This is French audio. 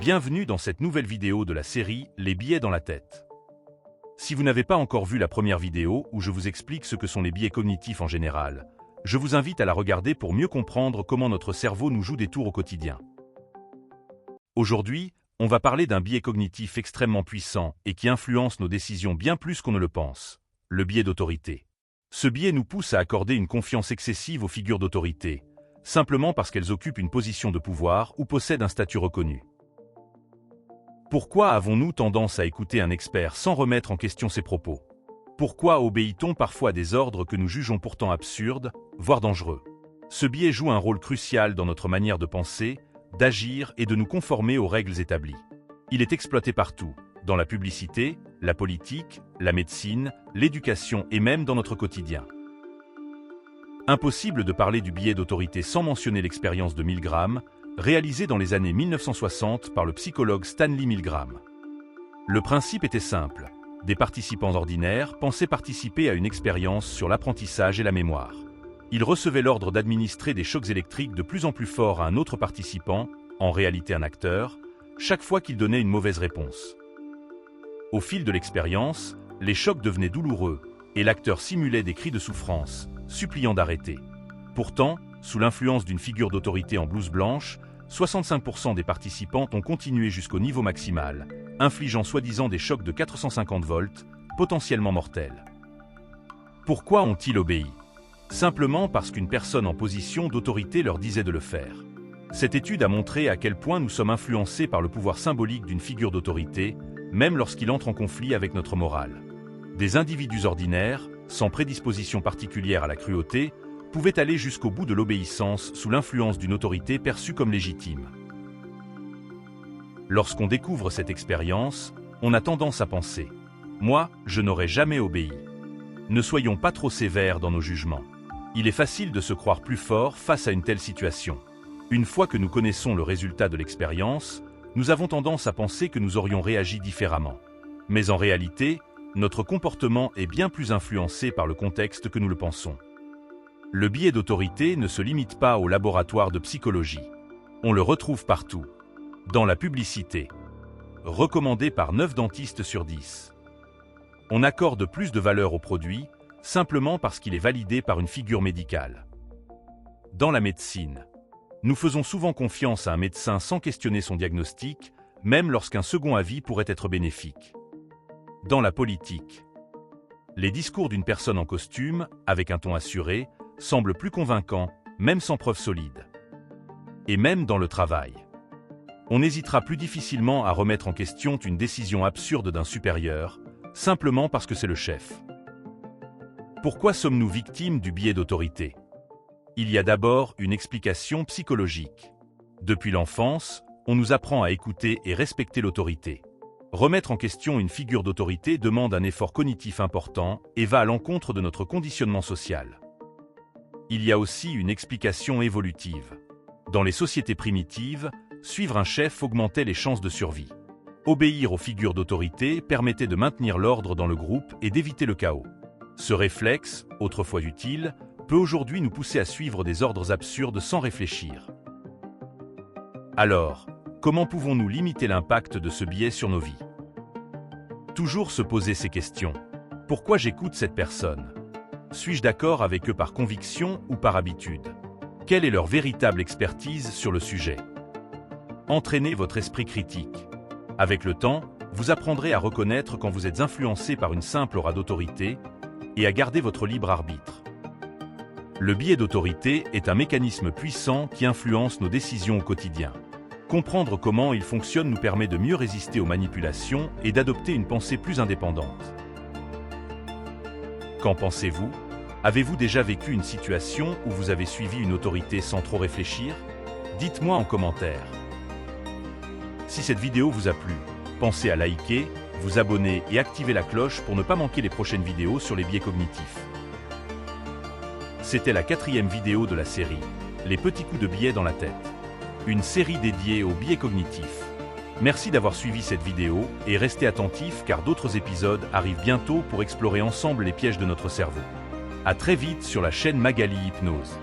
Bienvenue dans cette nouvelle vidéo de la série « Les biais dans la tête ». Si vous n'avez pas encore vu la première vidéo où je vous explique ce que sont les biais cognitifs en général, je vous invite à la regarder pour mieux comprendre comment notre cerveau nous joue des tours au quotidien. Aujourd'hui, on va parler d'un biais cognitif extrêmement puissant et qui influence nos décisions bien plus qu'on ne le pense, le biais d'autorité. Ce biais nous pousse à accorder une confiance excessive aux figures d'autorité, simplement parce qu'elles occupent une position de pouvoir ou possèdent un statut reconnu. Pourquoi avons-nous tendance à écouter un expert sans remettre en question ses propos? Pourquoi obéit-on parfois à des ordres que nous jugeons pourtant absurdes, voire dangereux? Ce biais joue un rôle crucial dans notre manière de penser, d'agir et de nous conformer aux règles établies. Il est exploité partout, dans la publicité, la politique, la médecine, l'éducation et même dans notre quotidien. Impossible de parler du biais d'autorité sans mentionner l'expérience de Milgram, réalisée dans les années 1960 par le psychologue Stanley Milgram. Le principe était simple. Des participants ordinaires pensaient participer à une expérience sur l'apprentissage et la mémoire. Ils recevaient l'ordre d'administrer des chocs électriques de plus en plus forts à un autre participant, en réalité un acteur, chaque fois qu'il donnait une mauvaise réponse. Au fil de l'expérience, les chocs devenaient douloureux et l'acteur simulait des cris de souffrance, suppliant d'arrêter. Pourtant, sous l'influence d'une figure d'autorité en blouse blanche, 65% des participants ont continué jusqu'au niveau maximal, infligeant soi-disant des chocs de 450 volts, potentiellement mortels. Pourquoi ont-ils obéi? Simplement parce qu'une personne en position d'autorité leur disait de le faire. Cette étude a montré à quel point nous sommes influencés par le pouvoir symbolique d'une figure d'autorité, même lorsqu'il entre en conflit avec notre morale. Des individus ordinaires, sans prédisposition particulière à la cruauté, pouvaient aller jusqu'au bout de l'obéissance sous l'influence d'une autorité perçue comme légitime. Lorsqu'on découvre cette expérience, on a tendance à penser « Moi, je n'aurais jamais obéi ». Ne soyons pas trop sévères dans nos jugements. Il est facile de se croire plus fort face à une telle situation. Une fois que nous connaissons le résultat de l'expérience, nous avons tendance à penser que nous aurions réagi différemment. Mais en réalité, notre comportement est bien plus influencé par le contexte que nous le pensons. Le biais d'autorité ne se limite pas au laboratoire de psychologie. On le retrouve partout. Dans la publicité. Recommandé par 9 dentistes sur 10. On accorde plus de valeur au produit, simplement parce qu'il est validé par une figure médicale. Dans la médecine. Nous faisons souvent confiance à un médecin sans questionner son diagnostic, même lorsqu'un second avis pourrait être bénéfique. Dans la politique. Les discours d'une personne en costume, avec un ton assuré, semblent plus convaincants, même sans preuve solide. Et même dans le travail. On hésitera plus difficilement à remettre en question une décision absurde d'un supérieur, simplement parce que c'est le chef. Pourquoi sommes-nous victimes du biais d'autorité? Il y a d'abord une explication psychologique. Depuis l'enfance, on nous apprend à écouter et respecter l'autorité. Remettre en question une figure d'autorité demande un effort cognitif important et va à l'encontre de notre conditionnement social. Il y a aussi une explication évolutive. Dans les sociétés primitives, suivre un chef augmentait les chances de survie. Obéir aux figures d'autorité permettait de maintenir l'ordre dans le groupe et d'éviter le chaos. Ce réflexe, autrefois utile, peut aujourd'hui nous pousser à suivre des ordres absurdes sans réfléchir. Alors, comment pouvons-nous limiter l'impact de ce biais sur nos vies? Toujours se poser ces questions. Pourquoi j'écoute cette personne? Suis-je d'accord avec eux par conviction ou par habitude? Quelle est leur véritable expertise sur le sujet? Entraînez votre esprit critique. Avec le temps, vous apprendrez à reconnaître quand vous êtes influencé par une simple aura d'autorité et à garder votre libre arbitre. Le biais d'autorité est un mécanisme puissant qui influence nos décisions au quotidien. Comprendre comment il fonctionne nous permet de mieux résister aux manipulations et d'adopter une pensée plus indépendante. Qu'en pensez-vous? Avez-vous déjà vécu une situation où vous avez suivi une autorité sans trop réfléchir? Dites-moi en commentaire. Si cette vidéo vous a plu, pensez à liker, vous abonner et activer la cloche pour ne pas manquer les prochaines vidéos sur les biais cognitifs. C'était la 4e vidéo de la série « Les petits coups de biais dans la tête », une série dédiée aux biais cognitifs. Merci d'avoir suivi cette vidéo et restez attentifs car d'autres épisodes arrivent bientôt pour explorer ensemble les pièges de notre cerveau. À très vite sur la chaîne Magali Hypnose.